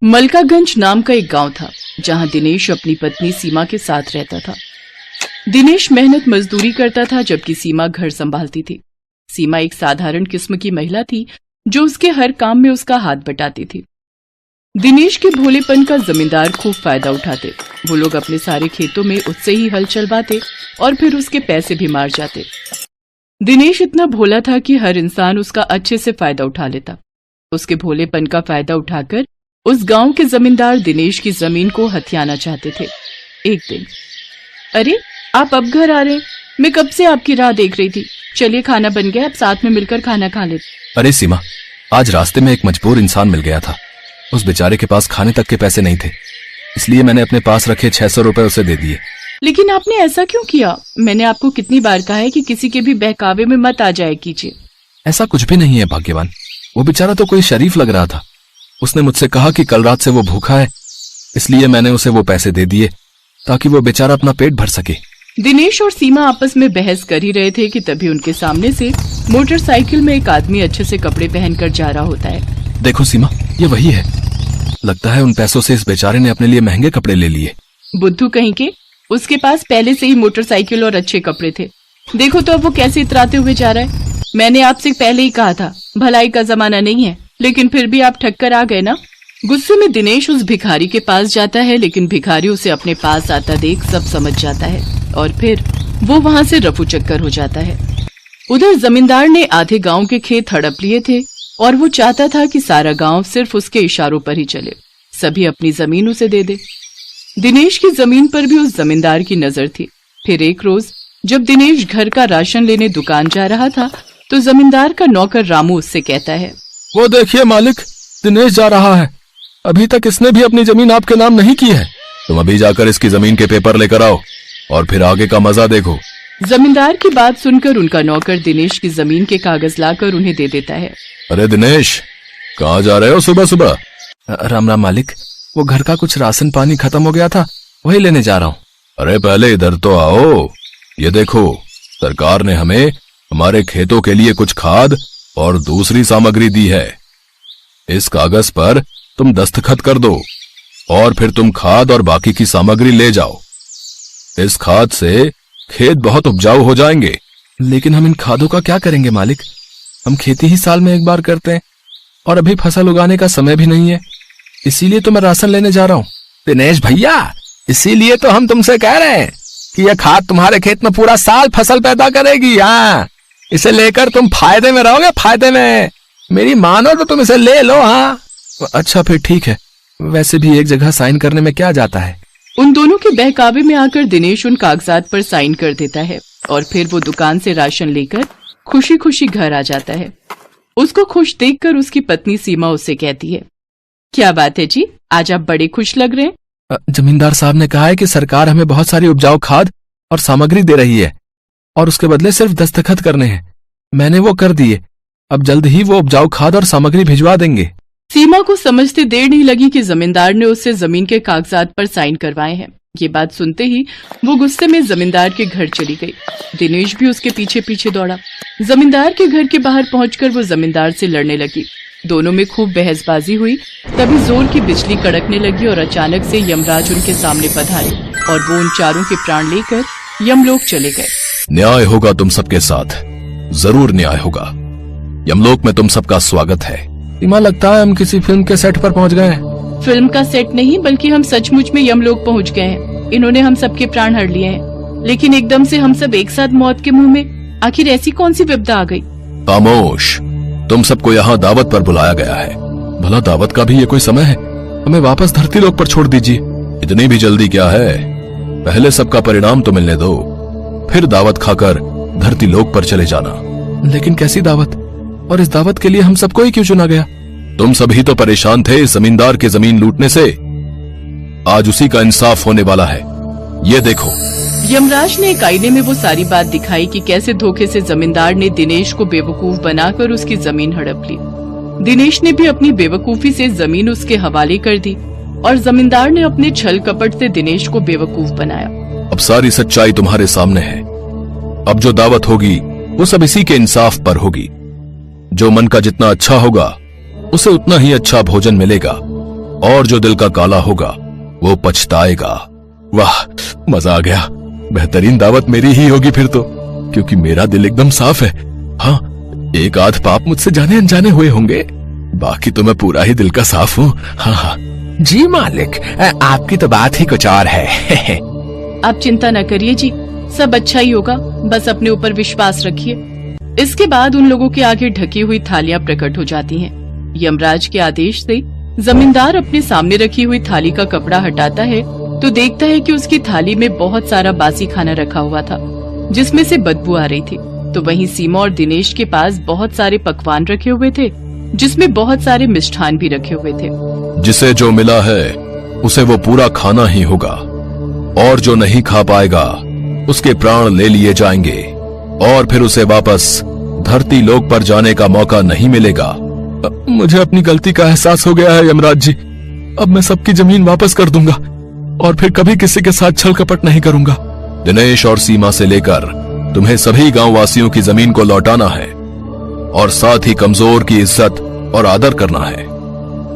मलकागंज नाम का एक गांव था जहां दिनेश अपनी पत्नी सीमा के साथ रहता था। दिनेश मेहनत मजदूरी करता था जबकि सीमा घर संभालती थी। सीमा एक साधारण किस्म की महिला थी जो उसके हर काम में उसका हाथ बटाती थी। दिनेश के भोलेपन का जमींदार खूब फायदा उठाते। वो लोग अपने सारे खेतों में उससे ही हल चलवाते और फिर उसके पैसे भी मार जाते। दिनेश इतना भोला था कि हर इंसान उसका अच्छे से फायदा उठा लेता। उसके भोलेपन का फायदा उठाकर उस गांव के जमींदार दिनेश की जमीन को हथियाना चाहते थे। एक दिन, अरे आप अब घर आ रहे हैं? मैं कब से आपकी राह देख रही थी। चलिए खाना बन गया, अब साथ में मिलकर खाना खा लेते। अरे सीमा, आज रास्ते में एक मजबूर इंसान मिल गया था। उस बेचारे के पास खाने तक के पैसे नहीं थे, इसलिए मैंने अपने पास रखे 600 रुपए उसे दे दिए। लेकिन आपने ऐसा क्यों किया? मैंने आपको कितनी बार कहा है कि किसी के भी बहकावे में मत आ जाया कीजिए। ऐसा कुछ भी नहीं है भाग्यवान, वो बेचारा तो कोई शरीफ लग रहा था। उसने मुझसे कहा कि कल रात से वो भूखा है, इसलिए मैंने उसे वो पैसे दे दिए ताकि वो बेचारा अपना पेट भर सके। दिनेश और सीमा आपस में बहस कर ही रहे थे कि तभी उनके सामने से मोटरसाइकिल में एक आदमी अच्छे से कपड़े पहनकर जा रहा होता है। देखो सीमा, ये वही है। लगता है उन पैसों से इस बेचारे ने अपने लिए महंगे कपड़े ले लिए। बुद्धू कहीं के, उसके पास पहले से ही मोटरसाइकिल और अच्छे कपड़े थे। देखो तो अब वो कैसे इतराते हुए जा रहा है। मैंने आपसे पहले ही कहा था, भलाई का जमाना नहीं है, लेकिन फिर भी आप ठक्कर आ गए ना। गुस्से में दिनेश उस भिखारी के पास जाता है, लेकिन भिखारी उसे अपने पास आता देख सब समझ जाता है और फिर वो वहाँ से रफू चक्कर हो जाता है। उधर जमींदार ने आधे गांव के खेत हड़प लिए थे और वो चाहता था कि सारा गांव सिर्फ उसके इशारों पर ही चले, सभी अपनी जमीन उसे दे दे। दिनेश की जमीन पर भी उस जमींदार की नजर थी। फिर एक रोज जब दिनेश घर का राशन लेने दुकान जा रहा था तो जमींदार का नौकर रामू उससे कहता है, वो देखिए मालिक, दिनेश जा रहा है। अभी तक इसने भी अपनी जमीन आपके नाम नहीं की है। तुम अभी जाकर इसकी जमीन के पेपर लेकर आओ और फिर आगे का मजा देखो। जमींदार की बात सुनकर उनका नौकर दिनेश की जमीन के कागज लाकर उन्हें दे देता है। अरे दिनेश, कहाँ जा रहे हो सुबह सुबह? राम राम मालिक, वो घर का कुछ राशन पानी खत्म हो गया था, वही लेने जा रहा हूँ। अरे पहले इधर तो आओ। ये देखो, सरकार ने हमें हमारे खेतों के लिए कुछ खाद और दूसरी सामग्री दी है। इस कागज पर तुम दस्तखत कर दो और फिर तुम खाद और बाकी की सामग्री ले जाओ। इस खाद से खेत बहुत उपजाऊ हो जाएंगे। लेकिन हम इन खादों का क्या करेंगे मालिक? हम खेती ही साल में एक बार करते हैं और अभी फसल उगाने का समय भी नहीं है, इसीलिए तो मैं राशन लेने जा रहा हूँ। दिनेश भैया, इसीलिए तो हम तुमसे कह रहे हैं कि यह खाद तुम्हारे खेत में पूरा साल फसल पैदा करेगी। हाँ, इसे लेकर तुम फायदे में रहोगे, फायदे में। मेरी मानो तो तुम इसे ले लो। हाँ अच्छा फिर ठीक है, वैसे भी एक जगह साइन करने में क्या जाता है। उन दोनों के बहकावे में आकर दिनेश उन कागजात पर साइन कर देता है और फिर वो दुकान से राशन लेकर खुशी खुशी घर आ जाता है। उसको खुश देखकर उसकी पत्नी सीमा उससे कहती है, क्या बात है जी, आज आप बड़े खुश लग रहे हैं। जमींदार साहब ने कहा है कि सरकार हमें बहुत सारी उपजाऊ खाद और सामग्री दे रही है और उसके बदले सिर्फ दस्तखत करने हैं। मैंने वो कर दिए, अब जल्द ही वो उपजाऊ खाद और सामग्री भिजवा देंगे। सीमा को समझते देर नहीं लगी कि जमींदार ने उससे जमीन के कागजात पर साइन करवाए हैं। ये बात सुनते ही वो गुस्से में जमींदार के घर चली गई। दिनेश भी उसके पीछे पीछे दौड़ा। जमींदार के घर के बाहर पहुंचकर वो जमींदार से लड़ने लगी। दोनों में खूब बहसबाजी हुई। तभी जोर की बिजली कड़कने लगी और अचानक से यमराज उनके सामने पधारे और वो उन चारों के प्राण लेकर यमलोक चले गए। न्याय होगा तुम सबके साथ, जरूर न्याय होगा। यमलोक में तुम सबका स्वागत है। सीमा, लगता है हम किसी फिल्म के सेट पर पहुंच गए हैं। फिल्म का सेट नहीं, बल्कि हम सचमुच में यमलोक पहुंच गए हैं। इन्होंने हम सबके प्राण हर लिए हैं, लेकिन एकदम से हम सब एक साथ मौत के मुंह में। आखिर ऐसी कौन सी विपदा आ गई? खामोश, तुम सबको यहाँ दावत पर बुलाया गया है। भला दावत का भी ये कोई समय है? हमें वापस धरती लोक पर छोड़ दीजिए। इतनी भी जल्दी क्या है? पहले सबका परिणाम तो मिलने दो, फिर दावत खाकर धरती लोक पर चले जाना। लेकिन कैसी दावत? और इस दावत के लिए हम सबको ही क्यों चुना गया? तुम सभी तो परेशान थे इस जमींदार के जमीन लूटने से। आज उसी का इंसाफ होने वाला है। ये देखो। यमराज ने एक आईने में वो सारी बात दिखाई कि कैसे धोखे से जमींदार ने दिनेश को बेवकूफ बनाकर उसकी जमीन हड़प ली। दिनेश ने भी अपनी बेवकूफी से जमीन उसके हवाले कर दी और जमींदार ने अपने छल कपट से दिनेश को बेवकूफ बनाया। अब सारी सच्चाई तुम्हारे सामने है। अब जो दावत होगी वो सब इसी के इंसाफ पर होगी। जो मन का जितना अच्छा होगा उसे उतना ही अच्छा भोजन मिलेगा और जो दिल का काला होगा वो पछताएगा। वाह, मजा आ गया। बेहतरीन दावत मेरी ही होगी फिर तो, क्योंकि मेरा दिल एकदम साफ है। हाँ, एक आध पाप मुझसे जाने अनजाने हुए होंगे, बाकी तो मैं पूरा ही दिल का साफ हूँ। हाँ हाँ जी मालिक, आपकी तो बात ही कुछ और है। आप चिंता न करिए जी, सब अच्छा ही होगा, बस अपने ऊपर विश्वास रखिए। इसके बाद उन लोगों के आगे ढकी हुई थालियां प्रकट हो जाती हैं। यमराज के आदेश से जमींदार अपने सामने रखी हुई थाली का कपड़ा हटाता है तो देखता है कि उसकी थाली में बहुत सारा बासी खाना रखा हुआ था, जिसमें से बदबू आ रही थी। तो वहीं सीमा और दिनेश के पास बहुत सारे पकवान रखे हुए थे, जिसमें बहुत सारे मिष्ठान भी रखे हुए थे। जिसे जो मिला है उसे वो पूरा खाना ही होगा, और जो नहीं खा पाएगा उसके प्राण ले लिए जाएंगे, और फिर उसे वापस धरती लोक पर जाने का मौका नहीं मिलेगा। मुझे अपनी गलती का एहसास हो गया है यमराज जी। अब मैं सबकी जमीन वापस कर दूंगा और फिर कभी किसी के साथ छल कपट नहीं करूंगा। दिनेश और सीमा से लेकर तुम्हें सभी गांव वासियों की जमीन को लौटाना है, और साथ ही कमजोर की इज्जत और आदर करना है,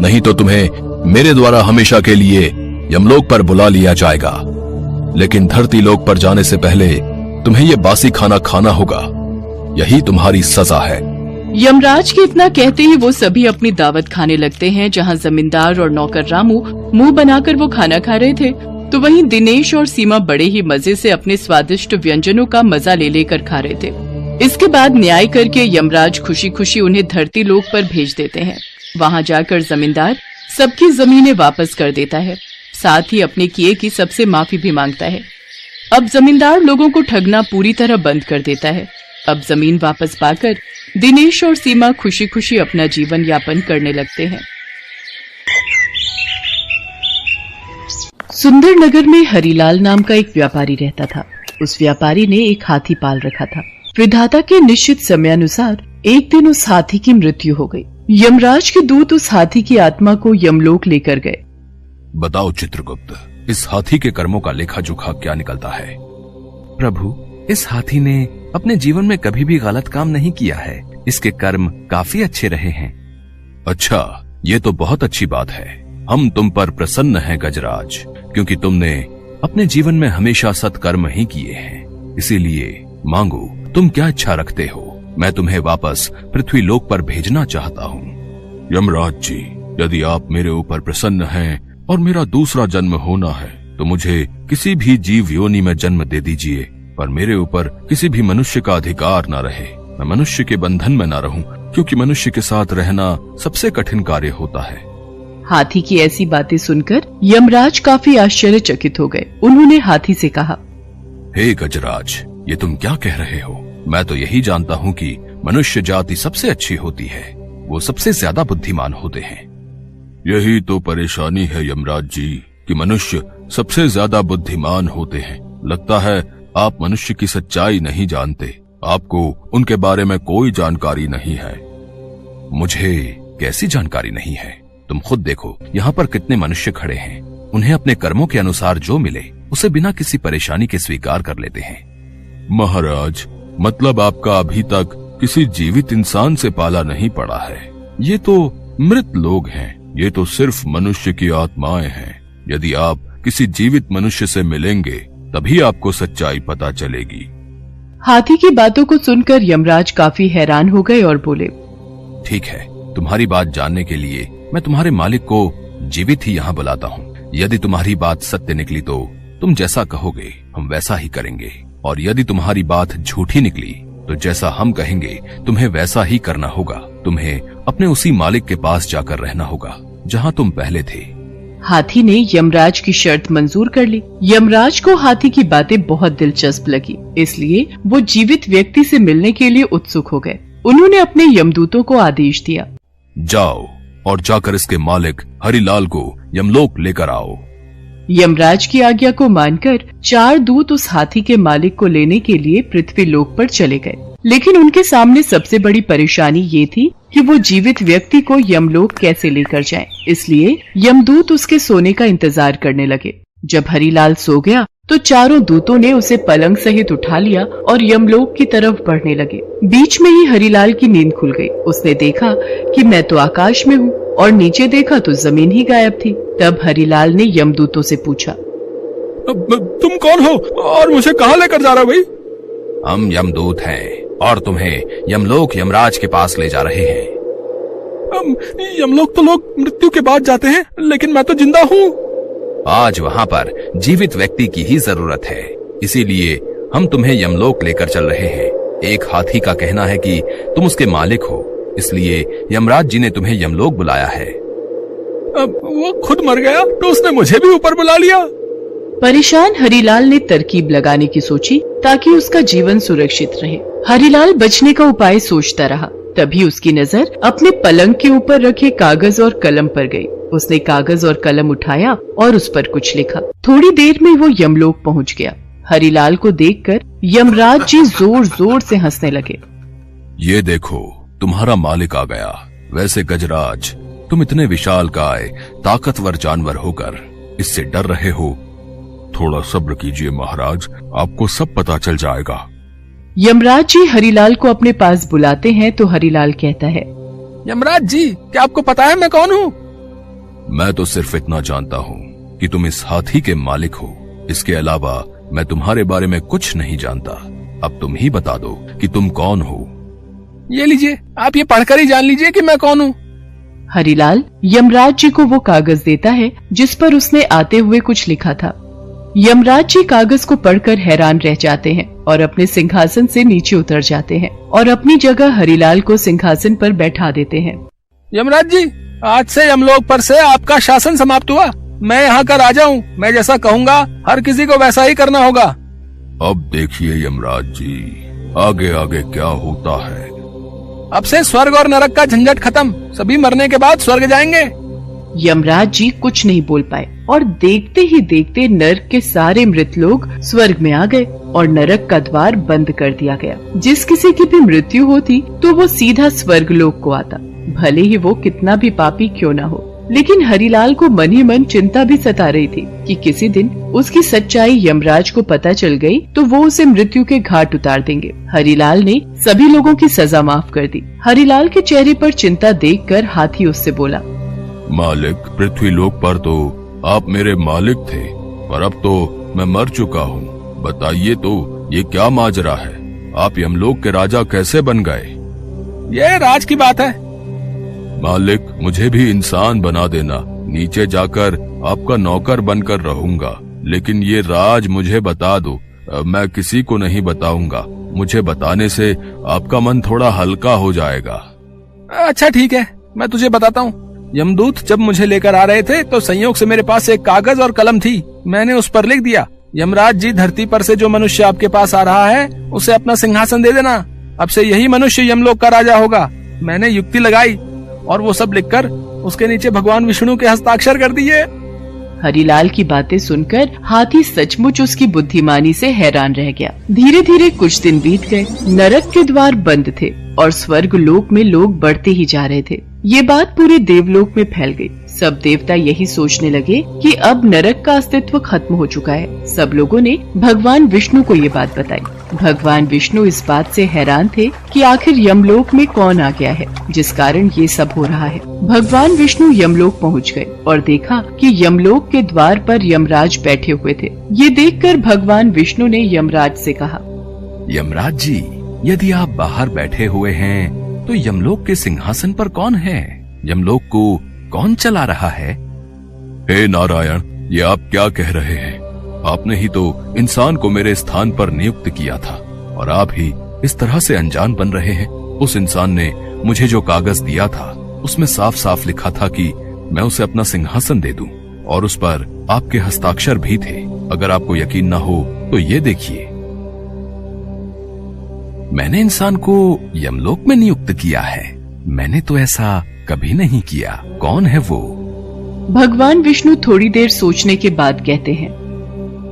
नहीं तो तुम्हें मेरे द्वारा हमेशा के लिए यमलोक पर बुला लिया जाएगा। लेकिन धरती लोक पर जाने से पहले तुम्हें ये बासी खाना खाना होगा, यही तुम्हारी सजा है। यमराज के इतना कहते ही वो सभी अपनी दावत खाने लगते हैं। जहाँ जमींदार और नौकर रामू मुंह बनाकर वो खाना खा रहे थे, तो वहीं दिनेश और सीमा बड़े ही मजे से अपने स्वादिष्ट व्यंजनों का मजा ले लेकर खा रहे थे। इसके बाद न्याय करके यमराज खुशी खुशी उन्हें धरती लोक पर भेज देते हैं। वहाँ जाकर जमींदार सबकी जमीनें वापस कर देता है, साथ ही अपने किए की सबसे माफी भी मांगता है। अब जमींदार लोगों को ठगना पूरी तरह बंद कर देता है। अब जमीन वापस पाकर दिनेश और सीमा खुशी खुशी अपना जीवन यापन करने लगते हैं। सुंदर नगर में हरिलाल नाम का एक व्यापारी रहता था। उस व्यापारी ने एक हाथी पाल रखा था। विधाता के निश्चित समयानुसार एक दिन उस हाथी की मृत्यु हो गई। यमराज के दूत उस हाथी की आत्मा को यमलोक लेकर गए। बताओ चित्रगुप्त, इस हाथी के कर्मों का लेखा जोखा क्या निकलता है? प्रभु, इस हाथी ने अपने जीवन में कभी भी गलत काम नहीं किया है। इसके कर्म काफी अच्छे रहे हैं। अच्छा, ये तो बहुत अच्छी बात है। हम तुम पर प्रसन्न हैं गजराज, क्योंकि तुमने अपने जीवन में हमेशा सत्कर्म ही किए हैं। इसीलिए मांगो, तुम क्या इच्छा रखते हो? मैं तुम्हें वापस पृथ्वी लोक पर भेजना चाहता हूँ। यमराज जी, यदि आप मेरे ऊपर प्रसन्न हैं और मेरा दूसरा जन्म होना है, तो मुझे किसी भी जीव योनि में जन्म दे दीजिए, पर मेरे ऊपर किसी भी मनुष्य का अधिकार न रहे। मैं मनुष्य के बंधन में न रहूं, क्योंकि मनुष्य के साथ रहना सबसे कठिन कार्य होता है। हाथी की ऐसी बातें सुनकर यमराज काफी आश्चर्यचकित हो गए। उन्होंने हाथी से कहा, हे गजराज, ये तुम क्या कह रहे हो? मैं तो यही जानता हूँ कि मनुष्य जाति सबसे अच्छी होती है, वो सबसे ज्यादा बुद्धिमान होते हैं। यही तो परेशानी है यमराज जी, कि मनुष्य सबसे ज्यादा बुद्धिमान होते हैं। लगता है आप मनुष्य की सच्चाई नहीं जानते, आपको उनके बारे में कोई जानकारी नहीं है। मुझे कैसी जानकारी नहीं है? तुम खुद देखो, यहाँ पर कितने मनुष्य खड़े हैं। उन्हें अपने कर्मों के अनुसार जो मिले उसे बिना किसी परेशानी के स्वीकार कर लेते हैं। महाराज, मतलब आपका अभी तक किसी जीवित इंसान से पाला नहीं पड़ा है। ये तो मृत लोग हैं, ये तो सिर्फ मनुष्य की आत्माएं हैं। यदि आप किसी जीवित मनुष्य से मिलेंगे तभी आपको सच्चाई पता चलेगी। हाथी की बातों को सुनकर यमराज काफी हैरान हो गए और बोले, ठीक है, तुम्हारी बात जानने के लिए मैं तुम्हारे मालिक को जीवित ही यहाँ बुलाता हूँ। यदि तुम्हारी बात सत्य निकली तो तुम जैसा कहोगे हम वैसा ही करेंगे, और यदि तुम्हारी बात झूठी निकली तो जैसा हम कहेंगे तुम्हें वैसा ही करना होगा। तुम्हें अपने उसी मालिक के पास जाकर रहना होगा जहाँ तुम पहले थे। हाथी ने यमराज की शर्त मंजूर कर ली। यमराज को हाथी की बातें बहुत दिलचस्प लगी, इसलिए वो जीवित व्यक्ति से मिलने के लिए उत्सुक हो गए। उन्होंने अपने यमदूतों को आदेश दिया, जाओ और जाकर इसके मालिक हरिलाल को यमलोक लेकर आओ। यमराज की आज्ञा को मानकर 4 दूत उस हाथी के मालिक को लेने के लिए पृथ्वी लोक पर चले गए। लेकिन उनके सामने सबसे बड़ी परेशानी ये थी कि वो जीवित व्यक्ति को यमलोक कैसे लेकर जाएं। इसलिए यमदूत उसके सोने का इंतजार करने लगे। जब हरिलाल सो गया तो चारों दूतों ने उसे पलंग सहित उठा लिया और यमलोक की तरफ बढ़ने लगे। बीच में ही हरिलाल की नींद खुल गई। उसने देखा कि मैं तो आकाश में हूँ और नीचे देखा तो जमीन ही गायब थी। तब हरिलाल ने यमदूतों से पूछा, तुम कौन हो और मुझे कहाँ लेकर जा रहे हो भाई? हम यमदूत हैं और तुम्हें यमलोक यमराज के पास ले जा रहे हैं। यमलोक तो लोग मृत्यु के बाद जाते हैं, लेकिन मैं तो जिंदा हूँ। आज वहाँ पर जीवित व्यक्ति की ही जरूरत है, इसीलिए हम तुम्हें यमलोक लेकर चल रहे हैं। एक हाथी का कहना है कि तुम उसके मालिक हो, इसलिए यमराज जी ने तुम्हें यमलोक बुलाया है। अब वो खुद मर गया तो उसने मुझे भी ऊपर बुला लिया। परेशान हरिलाल ने तरकीब लगाने की सोची ताकि उसका जीवन सुरक्षित रहे। हरिलाल बचने का उपाय सोचता रहा। तभी उसकी नजर अपने पलंग के ऊपर रखे कागज और कलम पर गई। उसने कागज और कलम उठाया और उस पर कुछ लिखा। थोड़ी देर में वो यमलोक पहुंच गया। हरिलाल को देखकर यमराज जी जोर जोर से हंसने लगे। ये देखो, तुम्हारा मालिक आ गया। वैसे गजराज, तुम इतने विशालकाय ताकतवर जानवर होकर इससे डर रहे हो। थोड़ा सब्र कीजिए महाराज, आपको सब पता चल जाएगा। यमराज जी हरिलाल को अपने पास बुलाते हैं तो हरिलाल कहता है, यमराज जी, क्या आपको पता है मैं कौन हूँ? मैं तो सिर्फ इतना जानता हूँ कि तुम इस हाथी के मालिक हो। इसके अलावा मैं तुम्हारे बारे में कुछ नहीं जानता। अब तुम ही बता दो कि तुम कौन हो। ये लीजिए, आप ये पढ़कर ही जान लीजिए कि मैं कौन हूँ। हरिलाल यमराज जी को वो कागज देता है जिस पर उसने आते हुए कुछ लिखा था। यमराज जी कागज को पढ़कर हैरान रह जाते हैं और अपने सिंहासन से नीचे उतर जाते हैं और अपनी जगह हरिलाल को सिंहासन पर बैठा देते हैं। यमराज जी, आज से यमलोक पर से आपका शासन समाप्त हुआ। मैं यहाँ का राजा हूँ। मैं जैसा कहूँगा हर किसी को वैसा ही करना होगा। अब देखिए यमराज जी, आगे आगे क्या होता है। अब से स्वर्ग और नरक का झंझट खत्म। सभी मरने के बाद स्वर्ग जाएंगे। यमराज जी कुछ नहीं बोल पाए और देखते ही देखते नरक के सारे मृत लोग स्वर्ग में आ गए और नरक का द्वार बंद कर दिया गया। जिस किसी की भी मृत्यु होती तो वो सीधा स्वर्ग लोक को आता, भले ही वो कितना भी पापी क्यों न हो। लेकिन हरिलाल को मन ही मन चिंता भी सता रही थी कि किसी दिन उसकी सच्चाई यमराज को पता चल गई तो वो उसे मृत्यु के घाट उतार देंगे। हरिलाल ने सभी लोगों की सजा माफ कर दी। हरिलाल के चेहरे पर चिंता देखकर हाथी उससे बोला, मालिक, पृथ्वी लोक पर तो आप मेरे मालिक थे, पर अब तो मैं मर चुका हूँ। बताइए तो ये क्या माजरा है? आप यमलोक के राजा कैसे बन गए? ये राज की बात है। मालिक, मुझे भी इंसान बना देना। नीचे जाकर आपका नौकर बनकर रहूंगा, लेकिन ये राज मुझे बता दो। मैं किसी को नहीं बताऊंगा। मुझे बताने से आपका मन थोड़ा हल्का हो जाएगा। अच्छा ठीक है, मैं तुझे बताता हूँ। यमदूत जब मुझे लेकर आ रहे थे तो संयोग से मेरे पास एक कागज और कलम थी। मैंने उस पर लिख दिया, यमराज जी, धरती पर से जो मनुष्य आपके पास आ रहा है उसे अपना सिंहासन दे देना। अब से यही मनुष्य यमलोक का राजा होगा। मैंने युक्ति लगाई और वो सब लिखकर उसके नीचे भगवान विष्णु के हस्ताक्षर कर दिए। हरिलाल की बातें सुनकर हाथी सचमुच उसकी बुद्धिमानी से हैरान रह गया। धीरे धीरे कुछ दिन बीत गए। नरक के द्वार बंद थे और स्वर्ग लोक में लोग बढ़ते ही जा रहे थे। ये बात पूरे देवलोक में फैल गई। सब देवता यही सोचने लगे कि अब नरक का अस्तित्व खत्म हो चुका है। सब लोगों ने भगवान विष्णु को ये बात बताई। भगवान विष्णु इस बात से हैरान थे कि आखिर यमलोक में कौन आ गया है जिस कारण ये सब हो रहा है। भगवान विष्णु यमलोक पहुंच गए और देखा कि यमलोक के द्वार पर यमराज बैठे हुए थे। ये देखकर भगवान विष्णु ने यमराज से कहा, यमराज जी, यदि आप बाहर बैठे हुए हैं तो यमलोक के सिंहासन पर कौन है? यमलोक को कौन चला रहा है? हे नारायण, ये आप क्या कह रहे हैं? आपने ही तो इंसान को मेरे स्थान पर नियुक्त किया था और आप ही इस तरह से अनजान बन रहे हैं। उस इंसान ने मुझे जो कागज दिया था उसमें साफ साफ लिखा था कि मैं उसे अपना सिंहासन दे दूं और उस पर आपके हस्ताक्षर भी थे। अगर आपको यकीन ना हो तो ये देखिए, मैंने इंसान को यमलोक में नियुक्त किया है। मैंने तो ऐसा कभी नहीं किया। कौन है वो? भगवान विष्णु थोड़ी देर सोचने के बाद कहते हैं,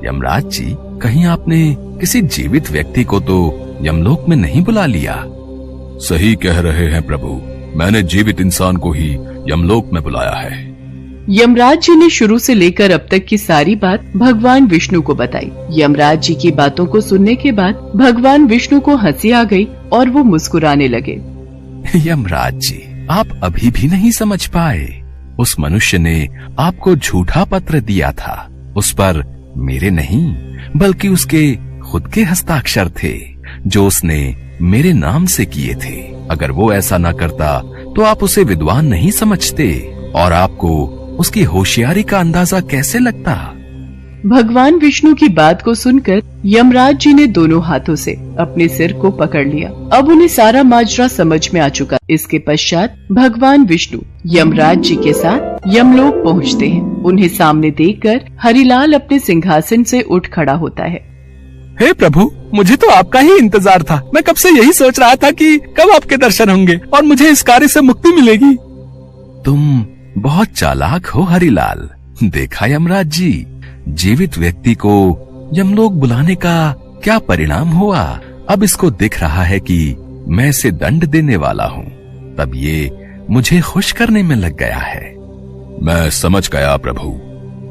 यमराज जी, कहीं आपने किसी जीवित व्यक्ति को तो यमलोक में नहीं बुला लिया? सही कह रहे हैं प्रभु, मैंने जीवित इंसान को ही यमलोक में बुलाया है। यमराज जी ने शुरू से लेकर अब तक की सारी बात भगवान विष्णु को बताई। यमराज जी की बातों को सुनने के बाद भगवान विष्णु को हंसी आ गई और वो मुस्कुराने लगे। यमराज जी, आप अभी भी नहीं समझ पाए। उस मनुष्य ने आपको झूठा पत्र दिया था। उस पर मेरे नहीं बल्कि उसके खुद के हस्ताक्षर थे, जो उसने मेरे नाम से किए थे। अगर वो ऐसा ना करता तो आप उसे विद्वान नहीं समझते और आपको उसकी होशियारी का अंदाजा कैसे लगता। भगवान विष्णु की बात को सुनकर यमराज जी ने दोनों हाथों से अपने सिर को पकड़ लिया। अब उन्हें सारा माजरा समझ में आ चुका। इसके पश्चात भगवान विष्णु यमराज जी के साथ यमलोक पहुंचते हैं। उन्हें सामने देखकर हरिलाल अपने सिंहासन से उठ खड़ा होता है। हे प्रभु, मुझे तो आपका ही इंतजार था। मैं कब से यही सोच रहा था कि कब आपके दर्शन होंगे और मुझे इस कार्य से मुक्ति मिलेगी। तुम बहुत चालाक हो हरिलाल। देखा यमराज जी, जीवित व्यक्ति को यमलोक बुलाने का क्या परिणाम हुआ। अब इसको दिख रहा है कि मैं इसे दंड देने वाला हूँ, तब ये मुझे खुश करने में लग गया है। मैं समझ गया प्रभु।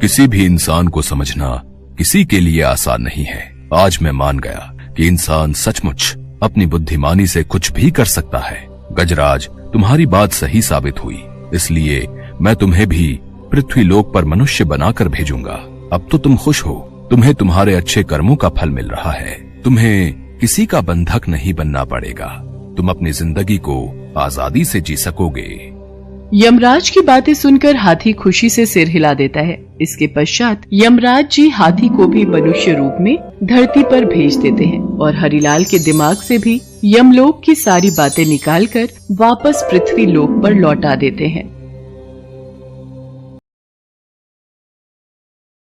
किसी भी इंसान को समझना किसी के लिए आसान नहीं है। आज मैं मान गया कि इंसान सचमुच अपनी बुद्धिमानी से कुछ भी कर सकता है। गजराज, तुम्हारी बात सही साबित हुई, इसलिए मैं तुम्हें भी पृथ्वी लोक पर मनुष्य बनाकर भेजूंगा। अब तो तुम खुश हो। तुम्हें तुम्हारे अच्छे कर्मों का फल मिल रहा है। तुम्हें किसी का बंधक नहीं बनना पड़ेगा। तुम अपनी जिंदगी को आजादी से जी सकोगे। यमराज की बातें सुनकर हाथी खुशी से सिर हिला देता है। इसके पश्चात यमराज जी हाथी को भी मनुष्य रूप में धरती पर भेज देते हैं और हरिलाल के दिमाग से भी यमलोक की सारी बातें निकालकर वापस पृथ्वी लोक पर लौटा देते हैं।